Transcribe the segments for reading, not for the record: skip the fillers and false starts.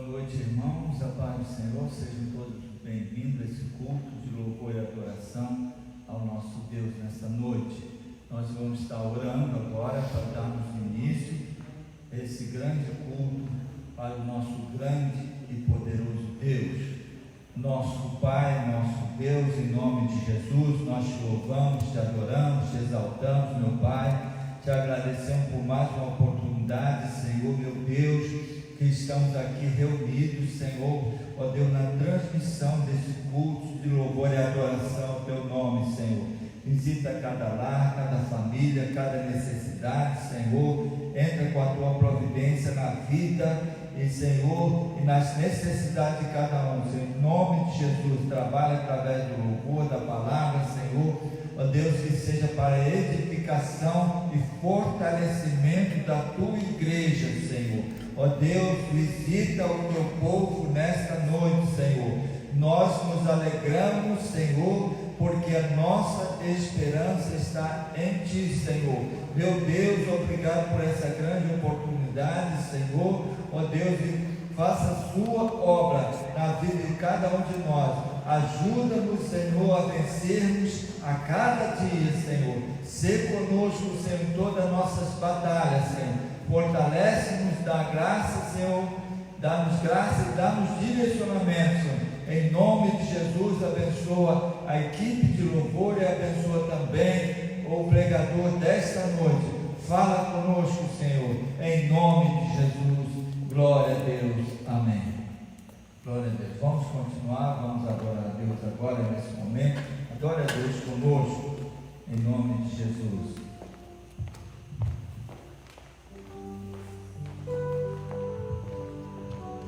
Boa noite, irmãos. A paz do Senhor. Sejam todos bem-vindos a esse culto de louvor e adoração ao nosso Deus nesta noite. Nós vamos estar orando agora para darmos início a esse grande culto para o nosso grande e poderoso Deus. Nosso Pai, nosso Deus, em nome de Jesus, nós te louvamos, te adoramos, te exaltamos, meu Pai. Te agradecemos por mais uma oportunidade, Senhor, meu Deus, que estamos aqui reunidos, Senhor, ó Deus, na transmissão desse culto de louvor e adoração ao Teu nome, Senhor. Visita cada lar, cada família, cada necessidade, Senhor. Entra com a Tua providência na vida e, Senhor, e nas necessidades de cada um, Senhor. Em nome de Jesus, trabalha através do louvor, da palavra, Senhor. Ó Deus, que seja para a edificação e fortalecimento da Tua igreja, Senhor. Ó Deus, visita o Teu povo nesta noite, Senhor. Nós nos alegramos, Senhor, porque a nossa esperança está em Ti, Senhor. Meu Deus, obrigado por essa grande oportunidade, Senhor. Ó Deus, faça a Sua obra na vida de cada um de nós. Ajuda-nos, Senhor, a vencermos a cada dia, Senhor. Sê conosco, Senhor, em todas as nossas batalhas, Senhor. Fortalece-nos, dá graça, Senhor. Dá-nos graça e dá-nos direcionamento, Senhor. Em nome de Jesus, abençoa a equipe de louvor e abençoa também o pregador desta noite. Fala conosco, Senhor, em nome de Jesus. Glória a Deus. Amém. Glória a Deus. Vamos continuar, vamos adorar a Deus agora, nesse momento. Adore a Deus conosco, em nome de Jesus.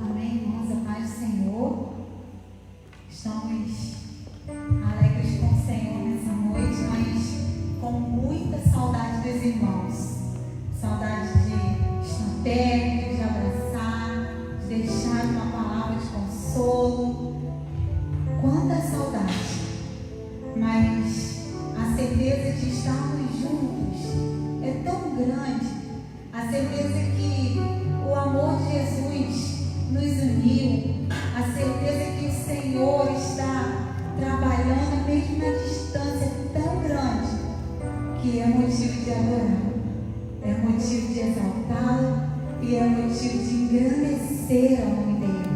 Amém, irmãos, a paz do Senhor. Estamos alegres com o Senhor nessa noite, mas com muita saudade dos irmãos. Saudade de estar perto, de abraçar, de deixar uma palavra de consolo. Quanta saudade! Mas a certeza de estarmos juntos é tão grande. A certeza que o amor de Jesus nos uniu, a certeza que o Senhor está trabalhando mesmo na distância tão grande, que é motivo de adorar, é motivo de exaltá-lo e é motivo de engrandecer ao nome dele,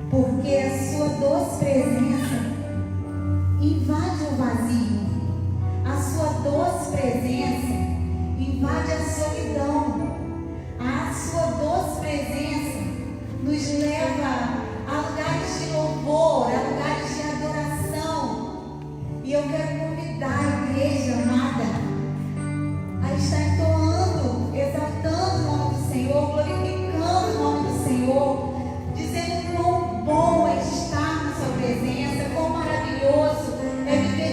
porque a sua doce presença invade o vazio, a sua doce presença invade a solidão, a sua doce presença nos leva a lugares de louvor, a lugares de adoração. E eu quero convidar a igreja amada a estar entoando, exaltando o nome do Senhor, glorificando o nome do Senhor, dizendo quão bom é estar na sua presença, quão maravilhoso é viver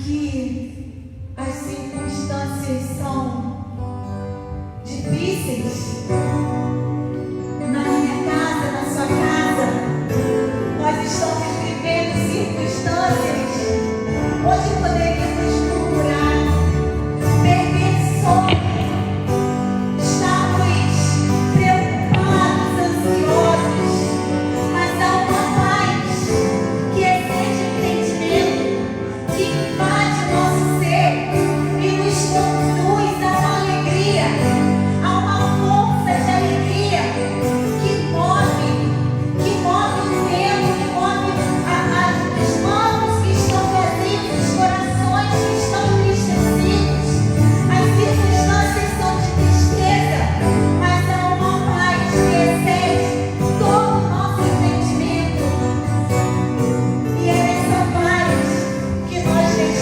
que as circunstâncias são difíceis, na minha casa, na sua casa, nós estamos vivendo circunstâncias onde poderíamos murmurar, perder sono, estamos preocupados, ansiosos, mas há uma paz que excede o entendimento, que invade o nosso ser e nos conduz a uma alegria, a uma força de alegria que move o tempo, que move as mãos que estão vazias, os corações que estão entristecidos. As circunstâncias são de tristeza, mas há uma paz que excede todo o nosso entendimento. E é essa paz que nós deixamos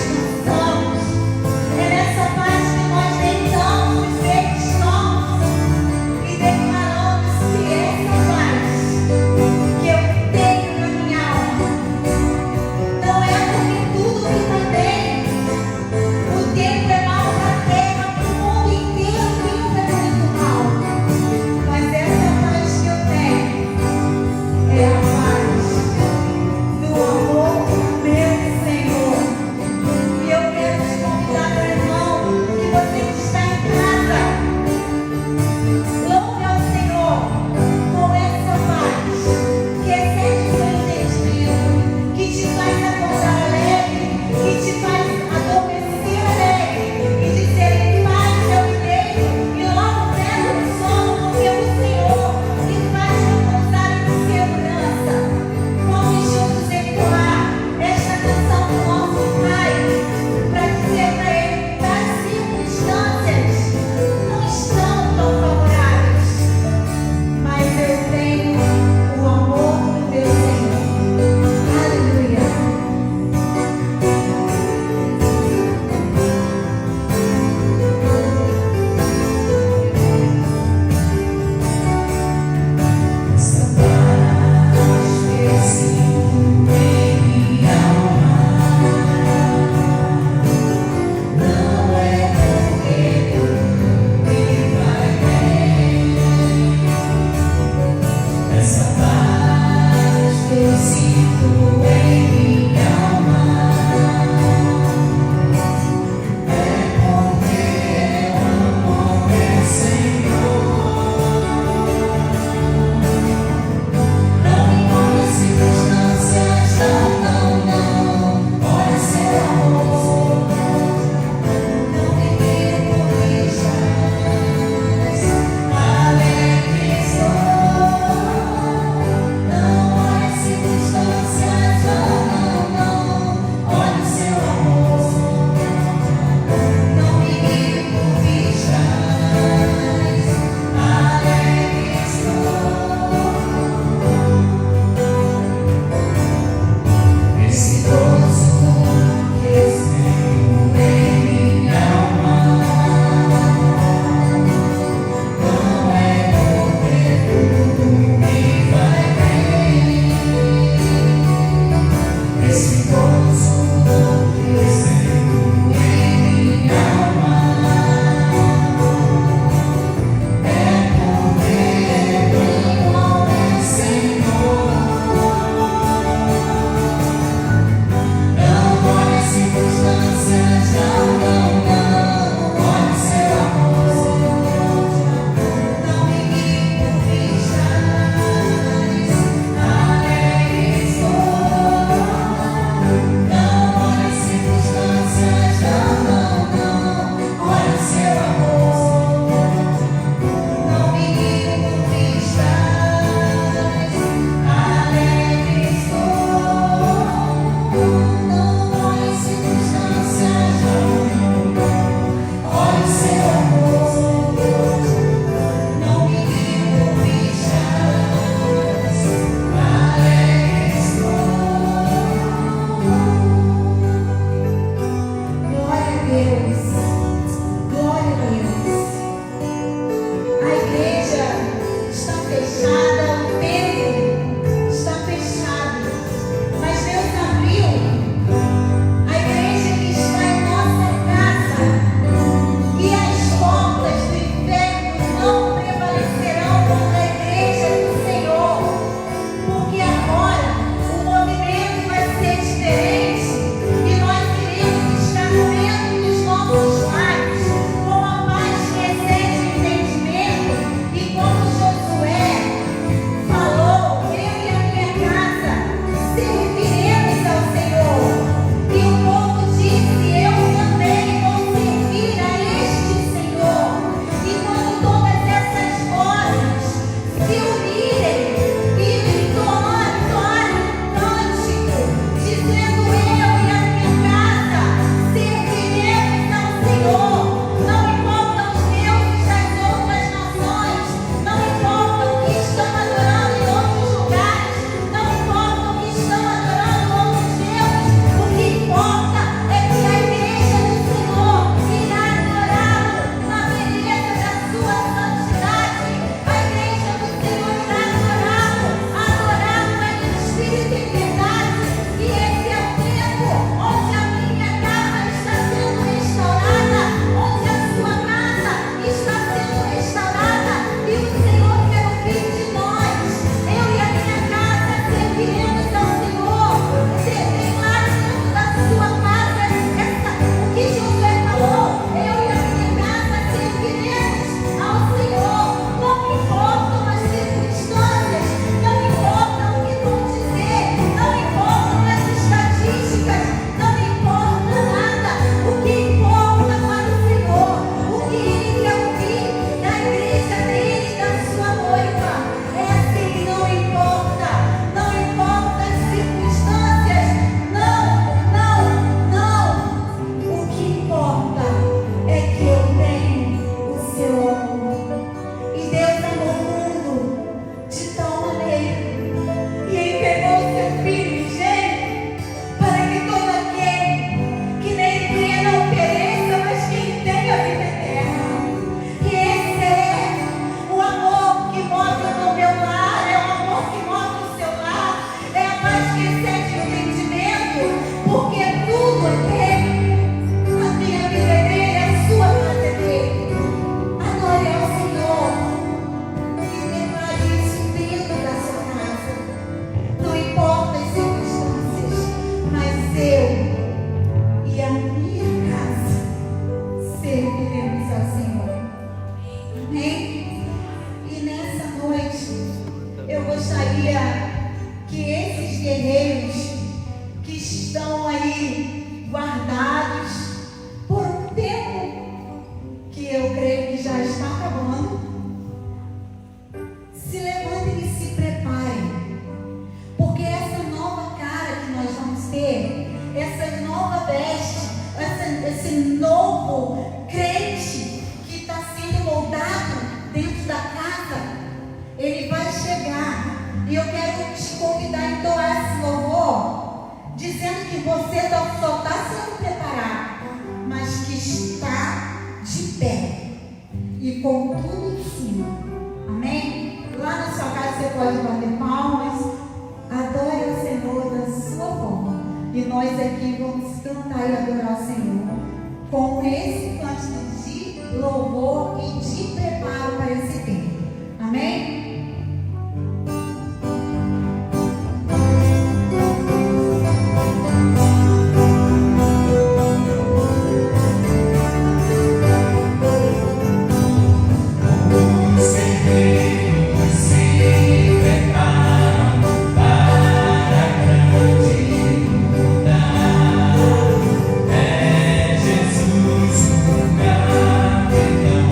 ao Senhor. Amém? E nessa noite, eu gostaria que esses guerreiros que estão aí guardados por um tempo que eu creio que já está acabando, se levantem e se preparem, porque essa nova cara que nós vamos ter, essa nova veste, esse novo crente que está sendo moldado dentro da casa, ele vai chegar. E eu quero te convidar a entoar esse louvor, dizendo que você só está sendo preparado, mas que está de pé e com tudo em cima. Amém? Lá na sua casa você pode bater palmas, adore o Senhor da sua forma. E nós aqui vamos cantar e adorar o Senhor com esse canto de louvor e de preparo para esse tempo. Amém? Jesus, lugar, perdão,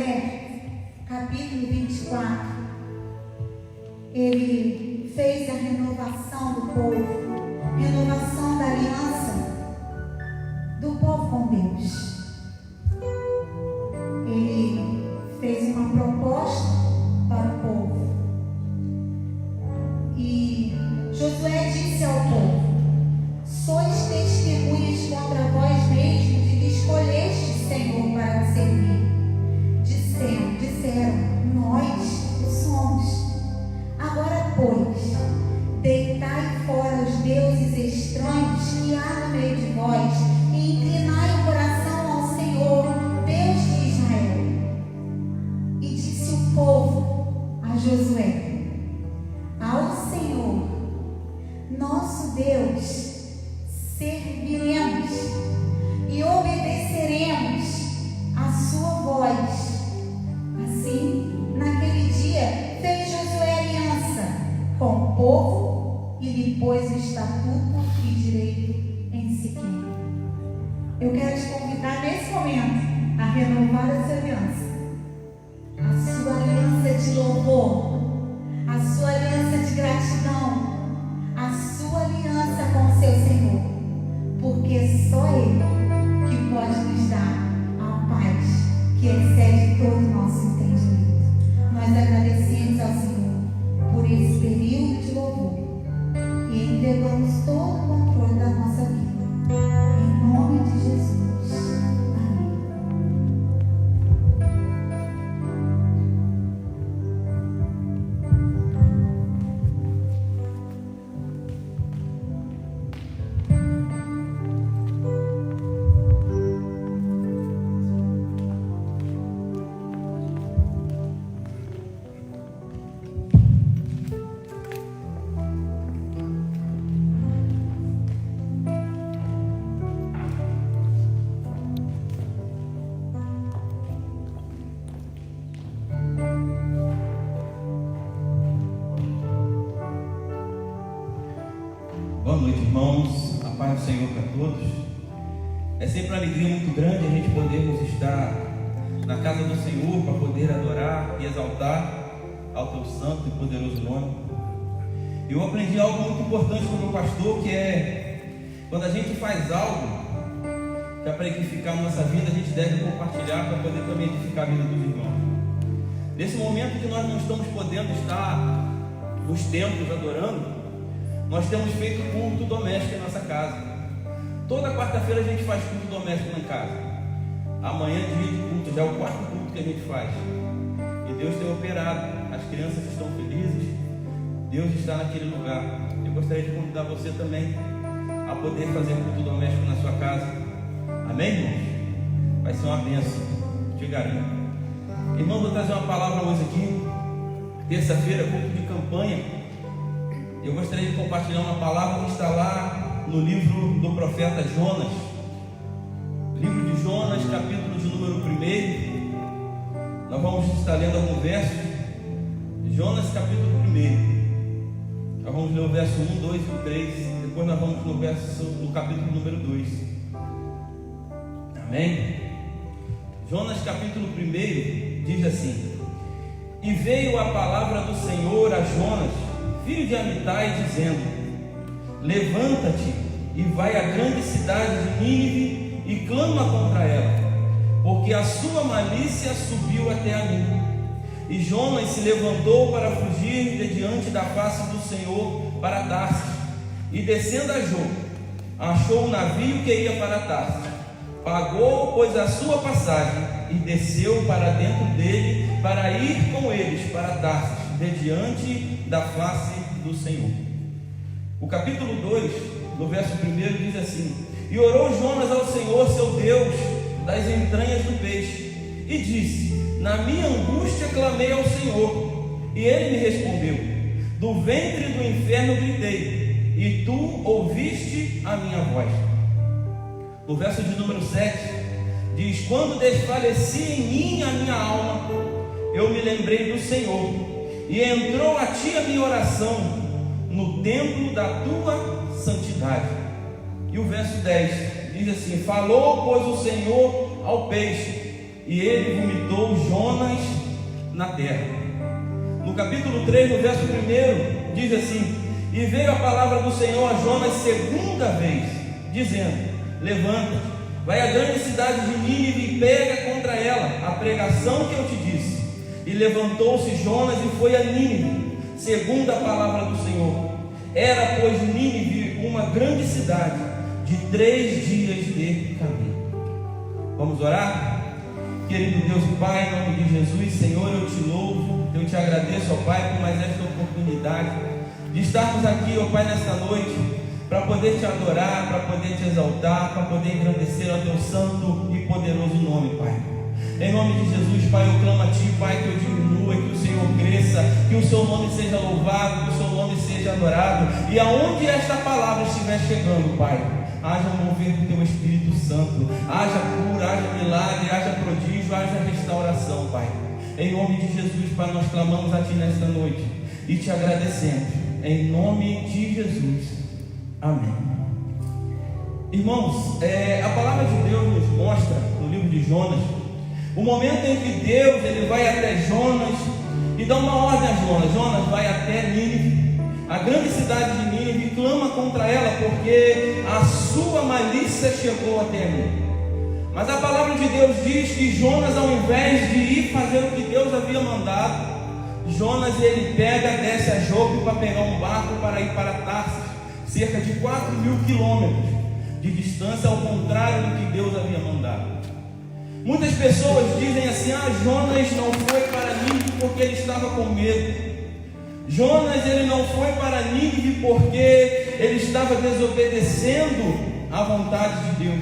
Josué, capítulo 24, ele fez a renovação do povo, renovação da aliança do povo com Deus. Ele fez uma proposta para o povo. E Josué disse ao povo: sois testemunhas contra vós mesmos de que escolheste o Senhor para o servir. Disseram, nós o somos. Agora, pois, deitai fora os deuses estranhos que há no meio de vós e inclinai o coração ao Senhor, Deus de Israel. E disse o povo a Josué: ao Senhor, nosso Deus, serviremos e obedeceremos a sua voz. Assim, naquele dia, fez Josué aliança com o povo e lhe pôs o estatuto e direito em Siquém. Eu quero te convidar nesse momento a renovar essa aliança. A sua aliança de louvor, a sua aliança de gratidão, a sua aliança com o seu Senhor, porque só Ele que pode nos dar a paz que excede todo o nosso entendimento. Nós agradecemos ao Senhor por esse período de louvor e entregamos todo o controle da nossa vida. Em nome de Jesus. Amém. Boa noite, irmãos. A paz do Senhor para todos. É sempre uma alegria muito grande a gente podermos estar na casa do Senhor para poder adorar e exaltar ao teu santo e poderoso nome. Eu aprendi algo muito importante com o meu pastor, que é quando a gente faz algo que é para edificar a nossa vida, a gente deve compartilhar para poder também edificar a vida dos irmãos. Nesse momento que nós não estamos podendo estar nos templos adorando, nós temos feito culto doméstico em nossa casa. Toda quarta-feira a gente faz culto doméstico lá em casa. Amanhã é dia de culto, já é o quarto culto que a gente faz. E Deus tem operado, as crianças estão felizes, Deus está naquele lugar. Eu gostaria de convidar você também a poder fazer culto doméstico na sua casa. Amém, irmãos? Vai ser uma bênção, te garanto. Irmão, vou trazer uma palavra hoje aqui. Terça-feira, culto de campanha. Eu gostaria de compartilhar uma palavra que está lá no livro do profeta Jonas. Livro de Jonas, capítulo de número 1. Nós vamos estar lendo algum verso. Jonas, capítulo 1. Nós vamos ler o verso 1, 2 e 3. Depois nós vamos no capítulo número 2. Amém? Jonas, capítulo 1, diz assim: e veio a palavra do Senhor a Jonas, filho de Amitai, dizendo: levanta-te e vai à grande cidade de Nínive e clama contra ela, porque a sua malícia subiu até a mim. E Jonas se levantou para fugir de diante da face do Senhor para Tarsis, e descendo a Jope, achou um navio que ia para Tarsis, pagou, pois, a sua passagem, e desceu para dentro dele, para ir com eles para Tarsis, de diante da face do Senhor. O capítulo 2, no verso 1, diz assim: e orou Jonas ao Senhor seu Deus das entranhas do peixe, e disse: na minha angústia clamei ao Senhor, e ele me respondeu. Do ventre do inferno gritei, e tu ouviste a minha voz. No verso de número 7, diz: quando desfaleci em mim a minha alma, eu me lembrei do Senhor, e entrou a ti a minha oração no templo da tua santidade. E o verso 10 diz assim: falou, pois, o Senhor ao peixe, e ele vomitou Jonas na terra. No capítulo 3, no verso 1, diz assim: e veio a palavra do Senhor a Jonas segunda vez, dizendo: levanta-te, vai à grande cidade de Nínive e prega contra ela a pregação que eu te disse. E levantou-se Jonas e foi a Nínive, segundo a palavra do Senhor. Era, pois, Nínive uma grande cidade, de 3 dias de caminho. Vamos orar? Querido Deus e Pai, em nome de Jesus, Senhor, eu te louvo, eu te agradeço, ó Pai, por mais esta oportunidade de estarmos aqui, ó Pai, nesta noite, para poder te adorar, para poder te exaltar, para poder engrandecer o teu santo e poderoso nome, Pai. Em nome de Jesus, Pai, eu clamo a Ti, Pai, que eu diminua, que o Senhor cresça, que o Seu nome seja louvado, que o Seu nome seja adorado, e aonde esta palavra estiver chegando, Pai, haja um mover do Teu Espírito Santo, haja cura, haja milagre, haja prodígio, haja restauração, Pai. Em nome de Jesus, Pai, nós clamamos a Ti nesta noite e te agradecemos, em nome de Jesus, amém. Irmãos, a palavra de Deus nos mostra, no livro de Jonas, o momento em que Deus ele vai até Jonas e dá uma ordem a Jonas. Jonas vai até Nínive, a grande cidade de Nínive, e clama contra ela, porque a sua malícia chegou até mim. Mas a palavra de Deus diz que Jonas, ao invés de ir fazer o que Deus havia mandado, Jonas ele desce a Jope para pegar um barco para ir para Tarsis, cerca de 4.000 quilômetros de distância, ao contrário do que Deus havia mandado. Muitas pessoas dizem assim: Jonas não foi para Nínive porque ele estava com medo. Jonas ele não foi para Nínive porque ele estava desobedecendo à vontade de Deus.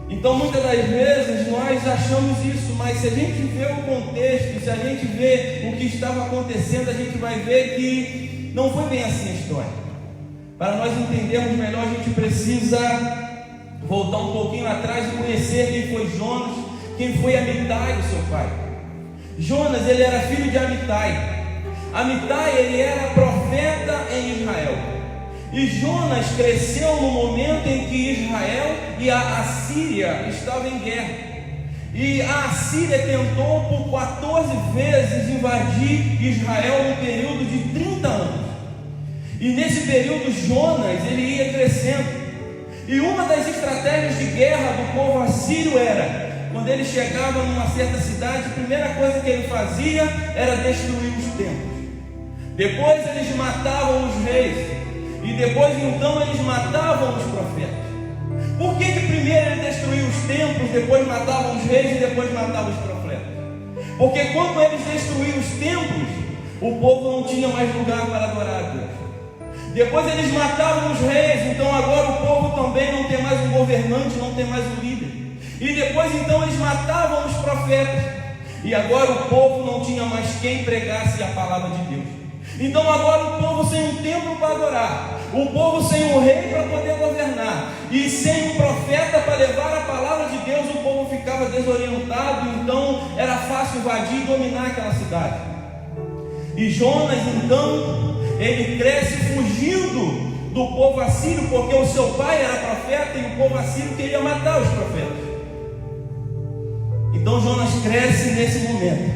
Então muitas das vezes nós achamos isso, mas se a gente vê o contexto, se a gente vê o que estava acontecendo, a gente vai ver que não foi bem assim a história. Para nós entendermos melhor, a gente precisa voltar um pouquinho atrás e conhecer quem foi Jonas, quem foi Amitai, o seu pai. Jonas ele era filho de Amitai. Amitai ele era profeta em Israel. E Jonas cresceu no momento em que Israel e a Assíria estavam em guerra. E a Assíria tentou por 14 vezes invadir Israel num período de 30 anos. E nesse período Jonas ele ia crescendo. E uma das estratégias de guerra do povo assírio era, quando ele chegava numa certa cidade, a primeira coisa que ele fazia era destruir os templos. Depois eles matavam os reis. E depois então eles matavam os profetas. Por que primeiro ele destruía os templos, depois matavam os reis e depois matavam os profetas? Porque quando eles destruíam os templos, o povo não tinha mais lugar para adorar a Deus. Depois eles matavam os reis, então agora o povo também não tem mais um governante, não tem mais um líder. E depois então eles matavam os profetas, e agora o povo não tinha mais quem pregasse a palavra de Deus. Então agora o povo sem um templo para adorar, o povo sem um rei para poder governar, e sem um profeta para levar a palavra de Deus, o povo ficava desorientado. Então era fácil invadir e dominar aquela cidade. E Jonas então, ele cresce fugindo do povo assírio, porque o seu pai era profeta e o povo assírio queria matar os profetas. Então Jonas cresce nesse momento.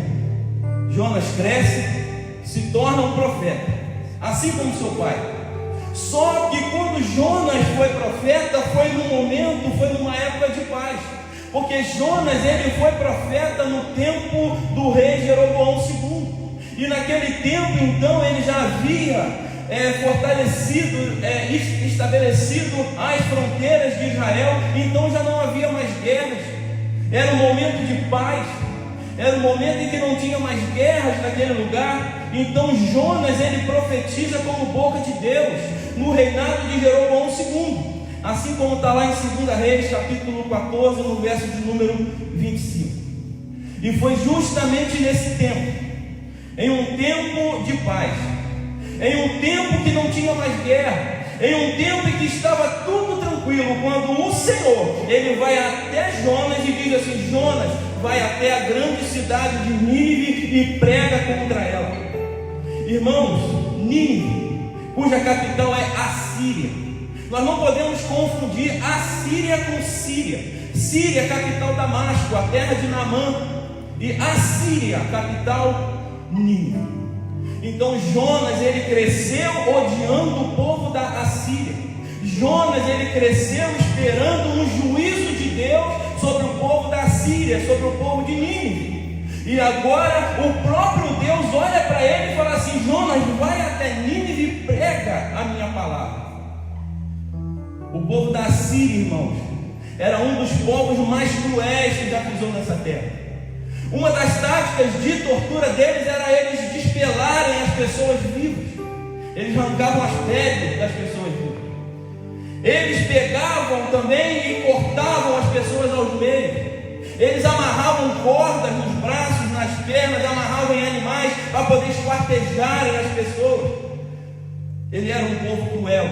Jonas cresce, se torna um profeta, assim como seu pai. Só que quando Jonas foi profeta, foi num momento, foi numa época de paz. Porque Jonas ele foi profeta no tempo do rei Jeroboão II. E naquele tempo então ele já havia estabelecido as fronteiras de Israel. Então já não havia mais guerras. Era um momento de paz. Era um momento em que não tinha mais guerras naquele lugar. Então Jonas ele profetiza como boca de Deus no reinado de Jeroboão II, assim como está lá em 2 Reis capítulo 14, no verso de número 25. E foi justamente nesse tempo, em um tempo de paz, em um tempo que não tinha mais guerra, em um tempo em que estava tudo tranquilo, quando o Senhor ele vai até Jonas e diz assim: Jonas, vai até a grande cidade de Nínive e prega contra ela. Irmãos, Nínive, cuja capital é Assíria. Nós não podemos confundir Assíria com Síria. Síria, capital Damasco, a terra de Naamã, e Assíria, capital Nínive. Então Jonas, ele cresceu odiando o povo da Assíria. Jonas, ele cresceu esperando um juízo de Deus sobre o povo da Assíria, sobre o povo de Nínive. E agora o próprio Deus olha para ele e fala assim: Jonas, vai até Nínive e prega a minha palavra. O povo da Assíria, irmãos, era um dos povos mais cruéis que já pisou nessa terra. Uma das táticas de tortura deles era eles despelarem as pessoas vivas. Eles arrancavam as peles das pessoas vivas. Eles pegavam também e cortavam as pessoas aos meios. Eles amarravam cordas nos braços, nas pernas, amarravam em animais para poder esquartejarem as pessoas. Ele era um povo cruel,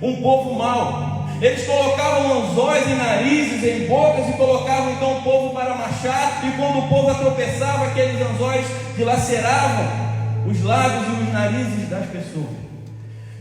um povo mau. Eles colocavam anzóis em narizes, em bocas, e colocavam então o povo para marchar. E quando o povo tropeçava, aqueles anzóis dilaceravam os lábios e os narizes das pessoas.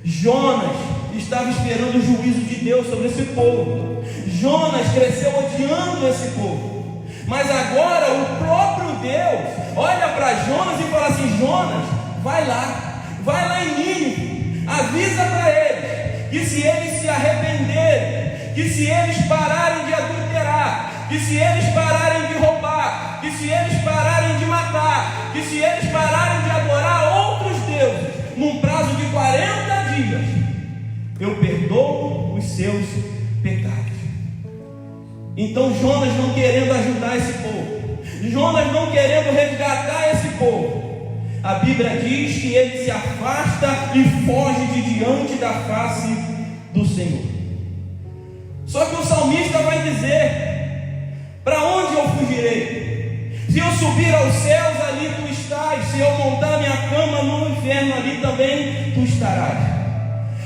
Jonas estava esperando o juízo de Deus sobre esse povo. Jonas cresceu odiando esse povo. Mas agora o próprio Deus olha para Jonas e fala assim: Jonas, vai lá em Nínive, avisa para eles que se eles se arrependerem, que se eles pararem de adulterar, que se eles pararem de roubar, que se eles pararem de matar, que se eles pararem de adorar outros deuses, num prazo de 40 dias, eu perdoo os seus pecados. Então Jonas não querendo ajudar esse povo, Jonas não querendo resgatar esse povo, a Bíblia diz que ele se afasta e foge de diante da face do Senhor. Só que o salmista vai dizer: para onde eu fugirei? Se eu subir aos céus, ali tu estás. Se eu montar minha cama no inferno, ali também tu estarás.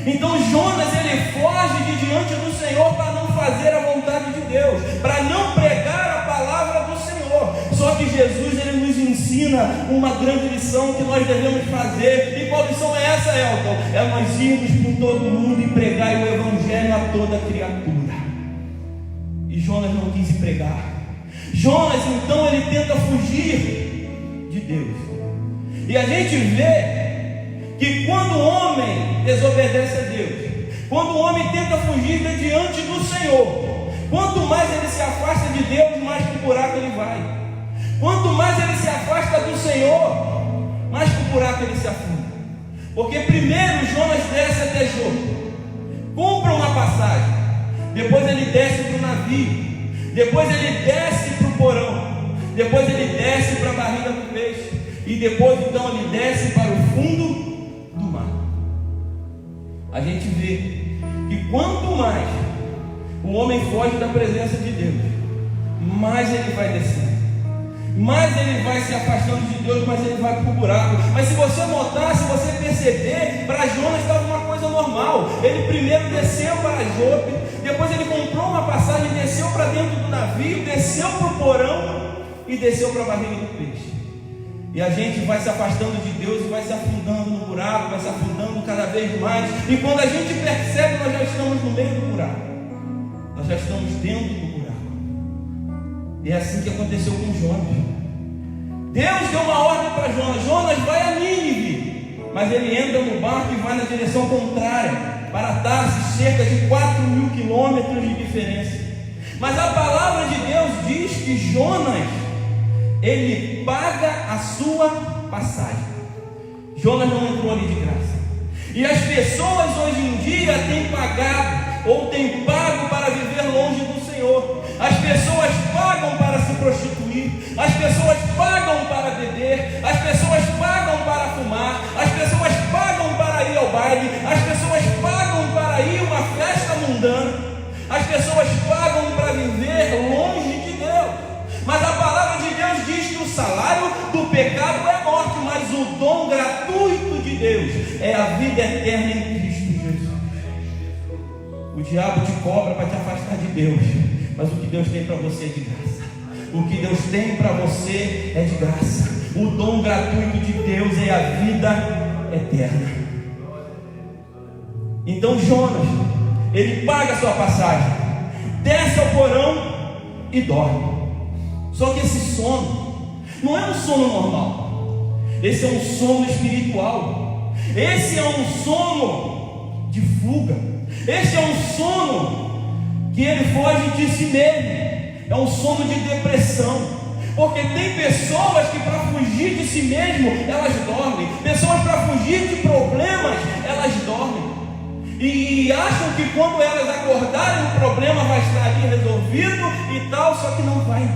Então Jonas, ele foge de diante do Senhor para não fazer a vontade de Deus, para não pregar a palavra do Senhor. Só que Jesus, ele nos ensina uma grande lição que nós devemos fazer. E qual lição é essa, Elton? É nós irmos por todo mundo e pregar o Evangelho a toda criatura. E Jonas não quis pregar. Jonas, então, ele tenta fugir de Deus. E a gente vê que quando o homem desobedece a Deus, quando o homem tenta fugir de diante do Senhor, quanto mais ele se afasta de Deus, mais para o buraco ele vai. Quanto mais ele se afasta do Senhor, mais para o buraco ele se afunda. Porque primeiro Jonas desce até Jope, compra uma passagem, depois ele desce para o navio, depois ele desce para o porão, depois ele desce para a barriga do peixe, e depois então ele desce para o fundo do mar. A gente vê que quanto mais o homem foge da presença de Deus, mais ele vai descendo, mais ele vai se afastando de Deus, mais ele vai para o buraco. Mas se você notar, se você perceber, para Jonas estava uma coisa normal. Ele primeiro desceu para Jope, depois ele comprou uma passagem, desceu para dentro do navio, desceu para o porão e desceu para a barriga do peixe. E a gente vai se afastando de Deus e vai se afundando no buraco, vai se afundando cada vez mais. E quando a gente percebe, nós já estamos no meio do buraco, nós já estamos dentro do buraco. E é assim que aconteceu com Jonas. Deus deu uma ordem para Jonas: Jonas, vai a Nínive. Mas ele entra no barco e vai na direção contrária, para Tarsis, cerca de 4.000 quilômetros de diferença. Mas a palavra de Deus diz que Jonas, ele paga a sua passagem. Jonas não entrou ali de graça. E as pessoas hoje em dia têm pagado, ou têm pago para viver longe do Senhor. As pessoas pagam para se prostituir, as pessoas pagam para beber, as pessoas pagam para fumar, as pessoas pagam para ir ao baile, as pessoas pagam para ir a uma festa mundana, as pessoas pagam para viver longe de Deus. Mas a palavra de Deus diz que o salário do pecado é morte, mas o dom gratuito de Deus é a vida eterna em Cristo Jesus. O diabo te cobra para te afastar de Deus, mas o que Deus tem para você é de graça. O que Deus tem para você é de graça. O dom gratuito de Deus é a vida eterna. Então Jonas, ele paga a sua passagem, desce ao porão e dorme. Só que esse sono não é um sono normal. Esse é um sono espiritual. Esse é um sono de fuga. Esse é um sono que ele foge de si mesmo. É um sono de depressão. Porque tem pessoas que para fugir de si mesmo, elas dormem. Pessoas para fugir de problemas, elas dormem. E acham que quando elas acordarem, o problema vai estar ali resolvido e tal, só que não vai.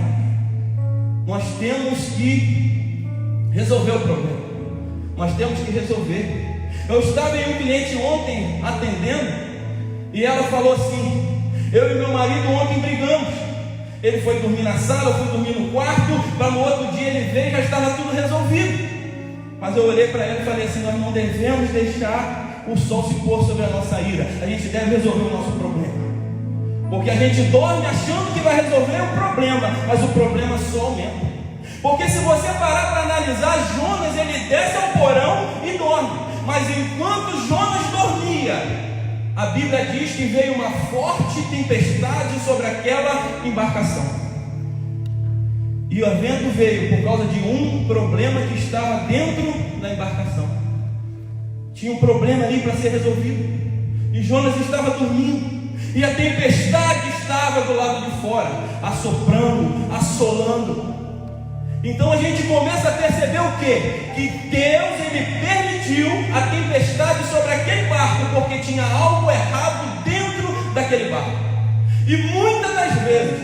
Nós temos que resolver o problema. Nós temos que resolver. Eu estava em um cliente ontem atendendo, e ela falou assim: eu e meu marido ontem brigamos. Ele foi dormir na sala, eu fui dormir no quarto, para no outro dia ele veio e já estava tudo resolvido. Mas eu olhei para ela e falei assim: nós não devemos deixar o sol se pôr sobre a nossa ira. A gente deve resolver o nosso problema. Porque a gente dorme achando que vai resolver o problema, mas o problema só aumenta. Porque se você parar para analisar, Jonas, ele desce ao porão e dorme. Mas enquanto Jonas dormia, a Bíblia diz que veio uma forte tempestade sobre aquela embarcação. E o vento veio por causa de um problema que estava dentro da embarcação. Tinha um problema ali para ser resolvido. E Jonas estava dormindo. E a tempestade estava do lado de fora, assoprando, assolando. Então a gente começa a perceber o quê? Que Deus, ele permitiu a tempestade sobre aquele barco, porque tinha algo errado dentro daquele barco. E muitas das vezes,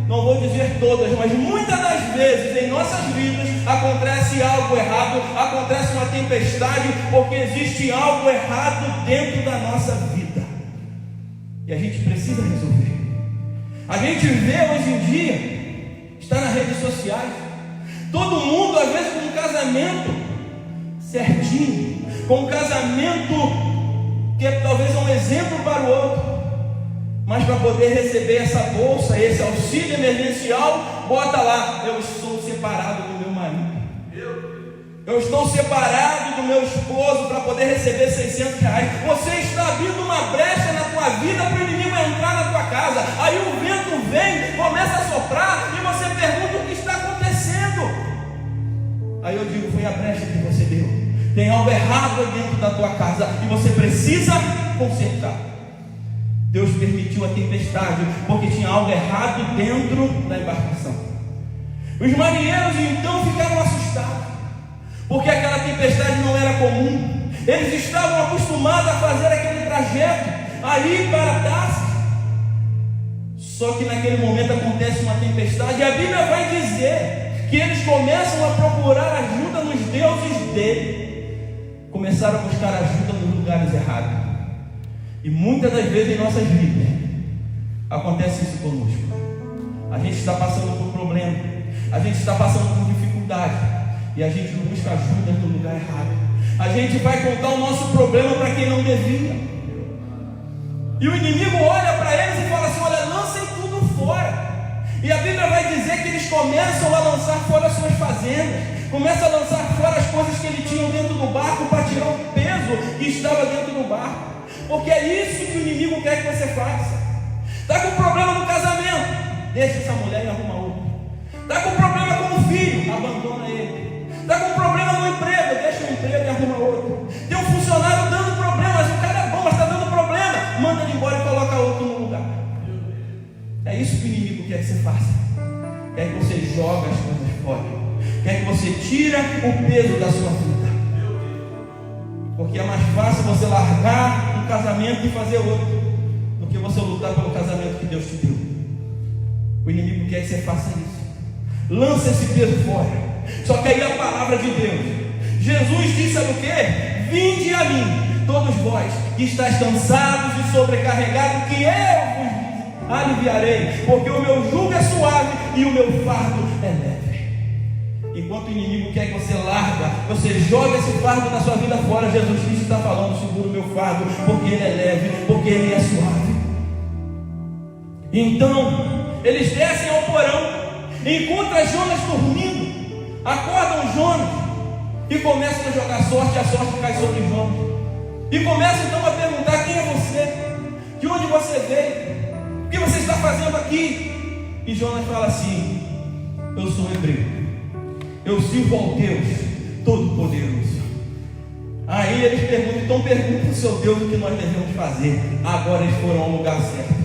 não vou dizer todas, mas muitas das vezes em nossas vidas acontece algo errado, acontece uma tempestade, porque existe algo errado dentro da nossa vida. E a gente precisa resolver. A gente vê hoje em dia, está nas redes sociais, todo mundo às vezes com um casamento certinho, com um casamento que talvez é um exemplo para o outro, mas para poder receber essa bolsa, esse auxílio emergencial, bota lá: eu estou separado do meu marido, eu estou separado do meu esposo para poder receber R$600. Você está abrindo uma brecha na tua vida para o inimigo entrar na tua casa. Aí o vento vem, começa a soprar e você pergunta o que está acontecendo. Aí eu digo: foi a brecha que você deu. Tem algo errado dentro da tua casa e você precisa consertar. Deus permitiu a tempestade porque tinha algo errado dentro da embarcação. Os marinheiros então ficaram assustados, porque aquela tempestade não era comum. Eles estavam acostumados a fazer aquele trajeto aí para Tarsis. Só que naquele momento acontece uma tempestade, e a Bíblia vai dizer que eles começam a procurar ajuda nos deuses dele. Começaram a buscar ajuda nos lugares errados. E muitas das vezes em nossas vidas acontece isso conosco. A gente está passando por problema, a gente está passando por dificuldade, e a gente não busca ajuda no lugar errado. A gente vai contar o nosso problema para quem não devia. E o inimigo olha para eles e fala assim: olha, lancem tudo fora. E a Bíblia vai dizer que eles começam a lançar fora as suas fazendas, começam a lançar fora as coisas que eles tinham dentro do barco para tirar o peso que estava dentro do barco. Porque é isso que o inimigo quer que você faça. Está com problema no casamento, deixa essa mulher e arruma outra. Está com problema com o filho, abandona ele. Está com problema no emprego, deixa o emprego e arruma outro. Tem um funcionário dando problema, mas o cara é bom, mas está dando problema, manda ele embora e coloca outro no lugar. É isso que o inimigo quer que você faça. Quer que você jogue as coisas fora, quer que você tire o peso da sua vida. Porque é mais fácil você largar um casamento e fazer outro, do que você lutar pelo casamento que Deus te deu. O inimigo quer que você faça isso. Lança esse peso fora. Só que aí a palavra de Deus, Jesus disse: sabe o que? Vinde a mim, todos vós que estáis cansados e sobrecarregados, que eu vos aliviarei, porque o meu jugo é suave e o meu fardo é leve. Enquanto o inimigo quer que você larga, você joga esse fardo da sua vida fora, Jesus Cristo está falando: segura o meu fardo, porque ele é leve, porque ele é suave. Então eles descem ao porão, encontram Jonas dormindo, acordam Jonas e começam a jogar sorte, a sorte cai sobre Jonas. E começam então a perguntar: quem é você? De onde você veio? O que você está fazendo aqui? E Jonas fala assim: eu sou hebreu, eu sirvo ao Deus Todo-Poderoso. Aí eles perguntam: então pergunta ao seu Deus o que nós devemos fazer. Agora eles foram ao lugar certo.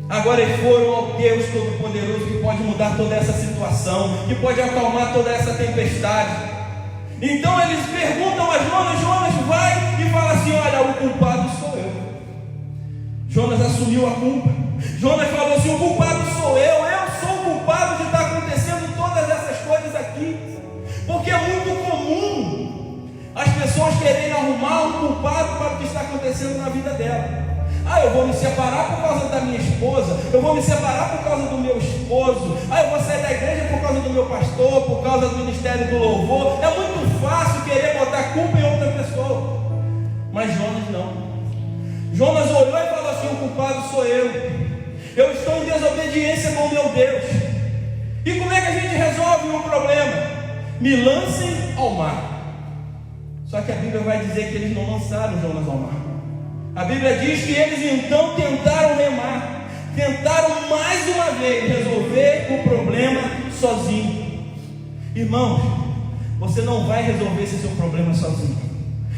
Agora eles foram ao Deus Todo-Poderoso, que pode mudar toda essa situação, que pode acalmar toda essa tempestade. Então eles perguntam a Jonas, Jonas vai e fala assim: olha, o culpado sou eu. Jonas assumiu a culpa. Jonas falou assim: o culpado sou eu sou o culpado de estar acontecendo todas essas coisas aqui. Porque é muito comum as pessoas quererem arrumar um culpado para o que está acontecendo na vida dela. Eu vou me separar por causa da minha esposa, eu vou me separar por causa do meu esposo, eu vou sair da igreja por causa do meu pastor, por causa do ministério do louvor. É muito fácil querer botar culpa em outra pessoa. Mas Jonas não. Jonas olhou e falou assim: o culpado sou eu estou em desobediência com o meu Deus. E como é que a gente resolve o problema? Me lancem ao mar. Só que a Bíblia vai dizer que eles não lançaram Jonas ao mar. A Bíblia diz que eles então tentaram remar, tentaram mais uma vez resolver o problema sozinho. Irmãos, você não vai resolver esse seu problema sozinho.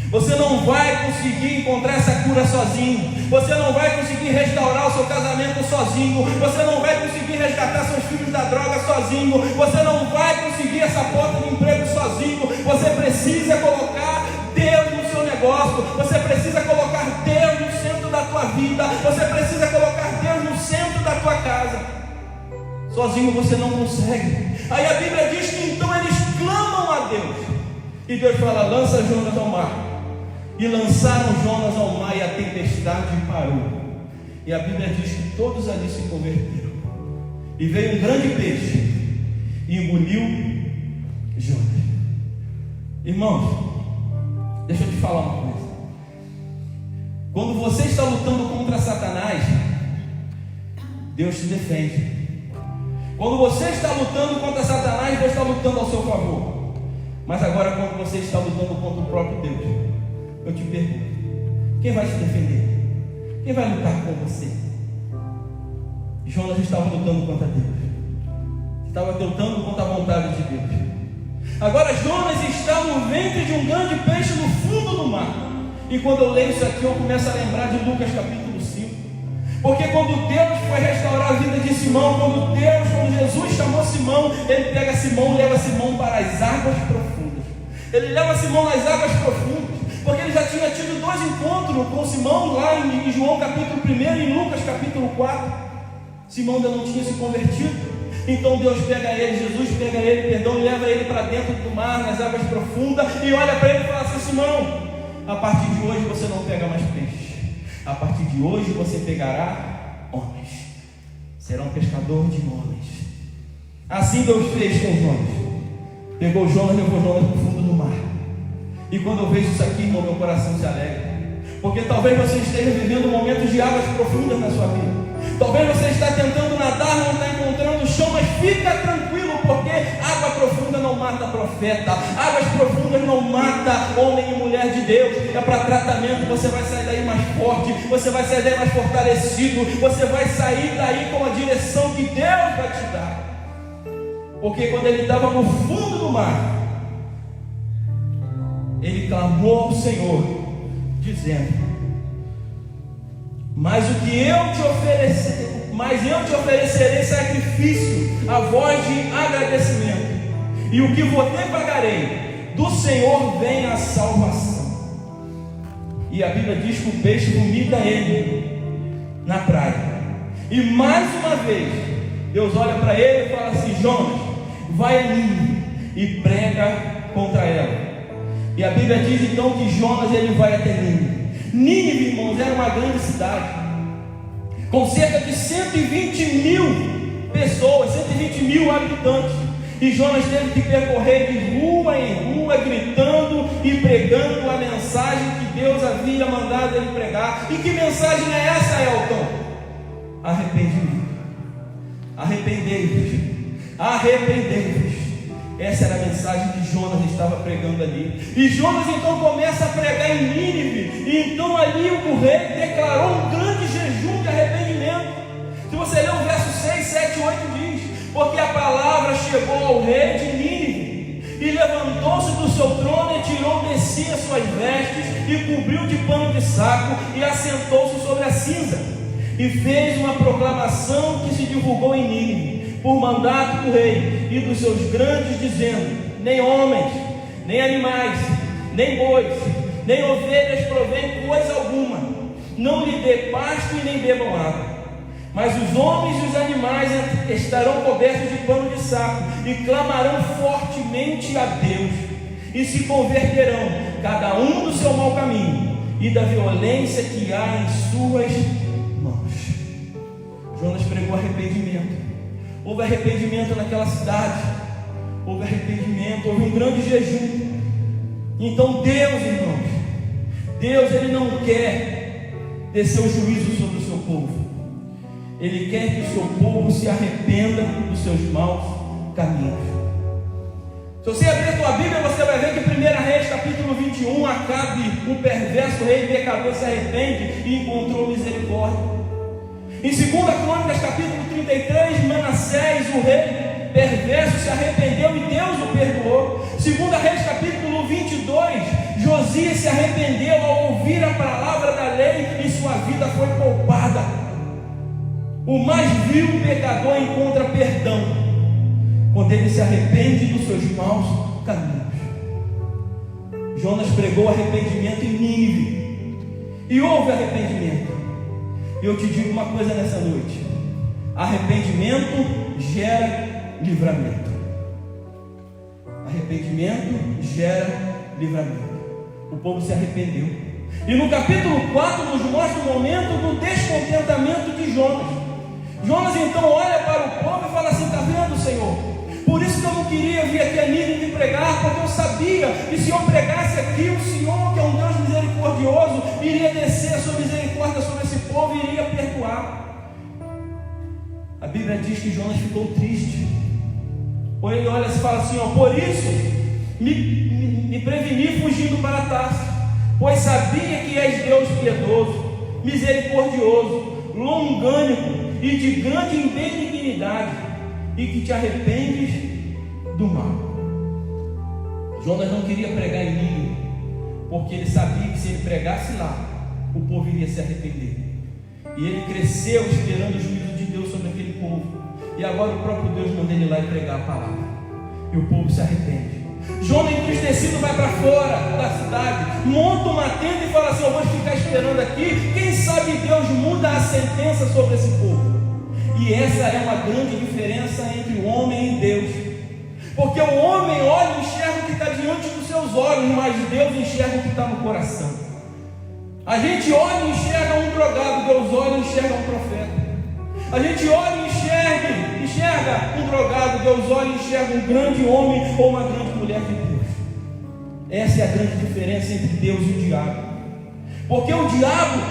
Você não vai conseguir encontrar essa cura sozinho. Você não vai conseguir restaurar o seu casamento sozinho. Você não vai conseguir resgatar seus filhos da droga sozinho. Você não vai conseguir essa porta de emprego sozinho. Você precisa colocar Deus no seu negócio. Você precisa colocar Deus no centro da tua vida. Você precisa colocar Deus no centro da tua casa. Sozinho você não consegue. Aí a Bíblia diz que então eles clamam a Deus. E Deus fala: lança Jonas ao mar. E lançaram Jonas ao mar, e a tempestade parou. E a Bíblia diz que todos ali se converteram. E veio um grande peixe e engoliu Jonas. Irmãos, deixa eu te falar uma coisa. Quando você está lutando contra Satanás, Deus te defende. Quando você está lutando contra Satanás, Deus está lutando ao seu favor. Mas agora, quando você está lutando contra o próprio Deus, eu te pergunto: quem vai te defender? Quem vai lutar com você? Jonas estava lutando contra Deus, estava lutando contra a vontade de Deus. Agora Jonas está no ventre de um grande peixe no fundo do mar. E quando eu leio isso aqui, eu começo a lembrar de Lucas capítulo 5. Porque quando Deus foi restaurar a vida de Simão, quando Jesus chamou Simão, ele pega Simão e leva Simão para as águas profundas. Ele leva Simão nas águas profundas, porque ele já tinha tido 2 encontros com Simão lá em João capítulo 1 e em Lucas capítulo 4. Simão ainda não tinha se convertido. Então Deus pega ele, Jesus pega ele, perdão, e leva ele para dentro do mar, nas águas profundas, e olha para ele e fala assim: Simão, a partir de hoje você não pega mais peixe. A partir de hoje você pegará homens. Será um pescador de homens. Assim Deus fez com Jonas. Pegou Jonas e levou Jonas para o fundo do mar. E quando eu vejo isso aqui, irmão, meu coração se alegra. Porque talvez você esteja vivendo momentos de águas profundas na sua vida. Talvez você está tentando nadar, não está encontrando chão, mas fica tranquilo, porque água profunda não mata profeta. Águas profundas não mata homem e mulher de Deus. É para tratamento. Você vai sair daí mais forte, você vai sair daí mais fortalecido, você vai sair daí com a direção que Deus vai te dar. Porque quando ele estava no fundo do mar, ele clamou ao Senhor, dizendo: mas eu te oferecerei sacrifício, a voz de agradecimento, e o que vou te pagarei, do Senhor vem a salvação. E a Bíblia diz que o peixe vomita ele na praia. E mais uma vez Deus olha para ele e fala assim: Jonas, vai a Nínive e prega contra ela. E a Bíblia diz então que Jonas ele vai até Nínive. Nínive, irmãos, era uma grande cidade, com cerca de 120.000 pessoas, 120.000 habitantes. E Jonas teve que percorrer de rua em rua, gritando e pregando a mensagem que Deus havia mandado ele pregar. E que mensagem é essa, Elton? Arrependimento. Arrependei-vos. Arrependei-vos. Essa era a mensagem que Jonas estava pregando ali. E Jonas então começa a pregar em Nínive. E então ali o rei declarou um grande jejum de arrependimento. Se você ler o verso 6, 7, 8 diz: porque a palavra chegou ao rei de Nínive, e levantou-se do seu trono, e tirou de si as suas vestes, e cobriu de pano de saco, e assentou-se sobre a cinza, e fez uma proclamação que se divulgou em Nínive, por mandato do rei e dos seus grandes, dizendo: nem homens, nem animais, nem bois, nem ovelhas provém coisa alguma, não lhe dê pasto e nem bebam água. Mas os homens e os animais estarão cobertos de pano de saco, e clamarão fortemente a Deus, e se converterão, cada um do seu mau caminho, e da violência que há em suas mãos. Jonas pregou arrependimento. Houve arrependimento naquela cidade, houve arrependimento, houve um grande jejum. Então Deus, irmãos, Deus, Ele não quer descer o juízo sobre o seu povo. Ele quer que o seu povo se arrependa dos seus maus caminhos. Se você abrir a tua Bíblia, você vai ver que em 1 Reis, capítulo 21, Acabe, o perverso rei pecador, se arrepende e encontrou misericórdia. Em 2 Crônicas, capítulo 33, Manassés, o rei perverso, se arrependeu e Deus o perdoou. 2 Reis, capítulo 22, Josias se arrependeu ao ouvir a palavra da lei e sua vida foi poupada. O mais vil pecador encontra perdão quando ele se arrepende dos seus maus caminhos. Jonas pregou arrependimento em Nínive, e houve arrependimento. E eu te digo uma coisa nessa noite: arrependimento gera livramento. Arrependimento gera livramento. O povo se arrependeu. E no capítulo 4 nos mostra o momento do descontentamento de Jonas. Jonas então olha para o povo e fala assim: está vendo, Senhor? Por isso que eu não queria vir aqui a Nínive pregar, porque eu sabia que se eu pregasse aqui, o Senhor, que é um Deus misericordioso, iria descer a sua misericórdia sobre esse povo e iria perdoar. A Bíblia diz que Jonas ficou triste. Ou ele olha e fala assim: ó, por isso me preveni fugindo para Tarso, pois sabia que és Deus piedoso, misericordioso, longânimo e de grande benignidade, e que te arrependes do mal. Jonas não queria pregar em Nínive, porque ele sabia que se ele pregasse lá, o povo iria se arrepender. E ele cresceu esperando o juízo de Deus sobre aquele povo. E agora o próprio Deus manda ele lá e pregar a palavra. E o povo se arrepende. Jonas, entristecido, vai para fora da cidade, monta uma tenda e fala assim: eu vou ficar esperando aqui, quem sabe Deus muda a sentença sobre esse povo. E essa é uma grande diferença entre o homem e Deus, porque o homem olha e enxerga o que está diante dos seus olhos, mas Deus enxerga o que está no coração. A gente olha e enxerga um drogado, Deus olha e enxerga um profeta. A gente olha e enxerga um drogado, Deus olha e enxerga um grande homem ou uma grande mulher de Deus. Essa é a grande diferença entre Deus e o diabo. Porque o diabo,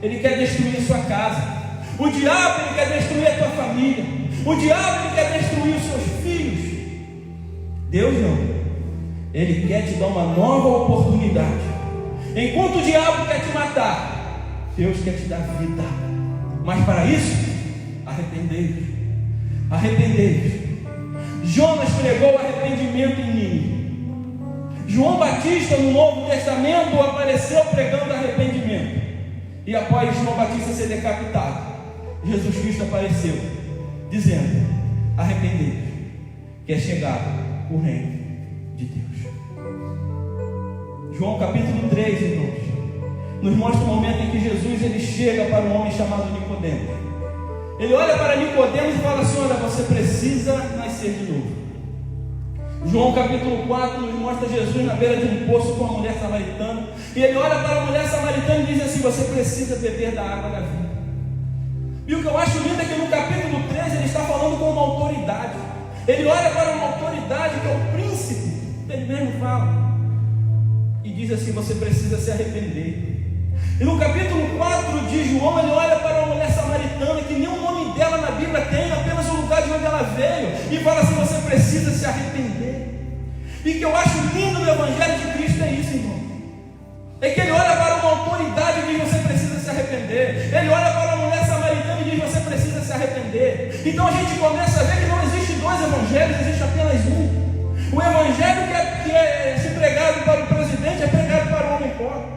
ele quer destruir a sua casa. O diabo, ele quer destruir a tua família. O diabo, ele quer destruir os seus filhos. Deus não. Ele quer te dar uma nova oportunidade. Enquanto o diabo quer te matar, Deus quer te dar vida. Mas para isso, arrependei-vos. Arrependei-vos. Jonas pregou arrependimento em Nínive. João Batista, no Novo Testamento, apareceu pregando arrependimento. E após João Batista ser decapitado, Jesus Cristo apareceu, dizendo: arrependei-vos, que é chegado o reino de Deus. João capítulo 3, irmãos, nos mostra o momento em que Jesus ele chega para um homem chamado Nicodemos. Ele olha para Nicodemos e fala assim: olha, você precisa nascer de novo. João capítulo 4 nos mostra Jesus na beira de um poço com a mulher samaritana. E ele olha para a mulher samaritana e diz assim: você precisa beber da água da vida. E o que eu acho lindo é que no capítulo 13 ele está falando com uma autoridade. Ele olha para uma autoridade que é o príncipe. Ele mesmo fala e diz assim: você precisa se arrepender. E no capítulo 4 de João, ele olha para uma mulher samaritana que nem o nome dela na Bíblia tem, apenas o lugar de onde ela veio, e fala assim: você precisa se arrepender. E o que eu acho lindo no Evangelho de Cristo é isso, irmão. É que ele olha para uma autoridade e diz: você precisa se arrepender. Ele olha para uma mulher samaritana e diz: você precisa se arrepender. Então a gente começa a ver que não existe dois evangelhos, existe apenas um. O evangelho que é se pregado para o presidente é pregado para o homem pobre.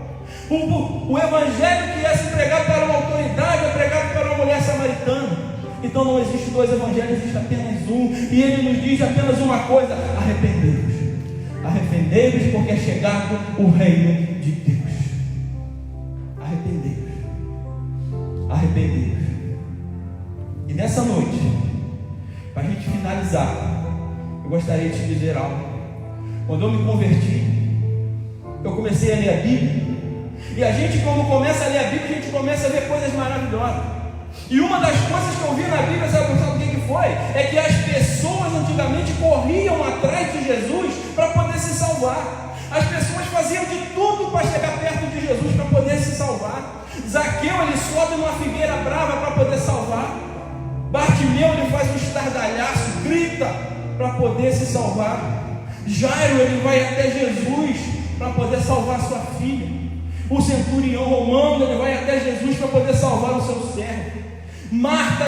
O evangelho que é se pregado para uma autoridade é pregado para uma mulher samaritana. Então não existe dois evangelhos, existe apenas um. E ele nos diz apenas uma coisa: arrependei-vos. Arrependei-vos, porque é chegado o reino de Deus. Arrependei-vos. Arrependei-vos. E nessa noite, para a gente finalizar, eu gostaria de te dizer algo. Quando eu me converti, eu comecei a ler a Bíblia. E a gente, quando começa a ler a Bíblia, a gente começa a ver coisas maravilhosas. E uma das coisas que eu vi na Bíblia, sabe o que foi? É que as pessoas antigamente corriam atrás de Jesus para poder se salvar. As pessoas faziam de tudo para chegar perto de Jesus para poder se salvar. Zaqueu, ele sobe numa figueira brava para poder salvar. Bartimeu, ele faz um estardalhaço, grita para poder se salvar. Jairo, ele vai até Jesus para poder salvar sua filha. O centurião romano, ele vai até Jesus para poder salvar o seu servo. Marta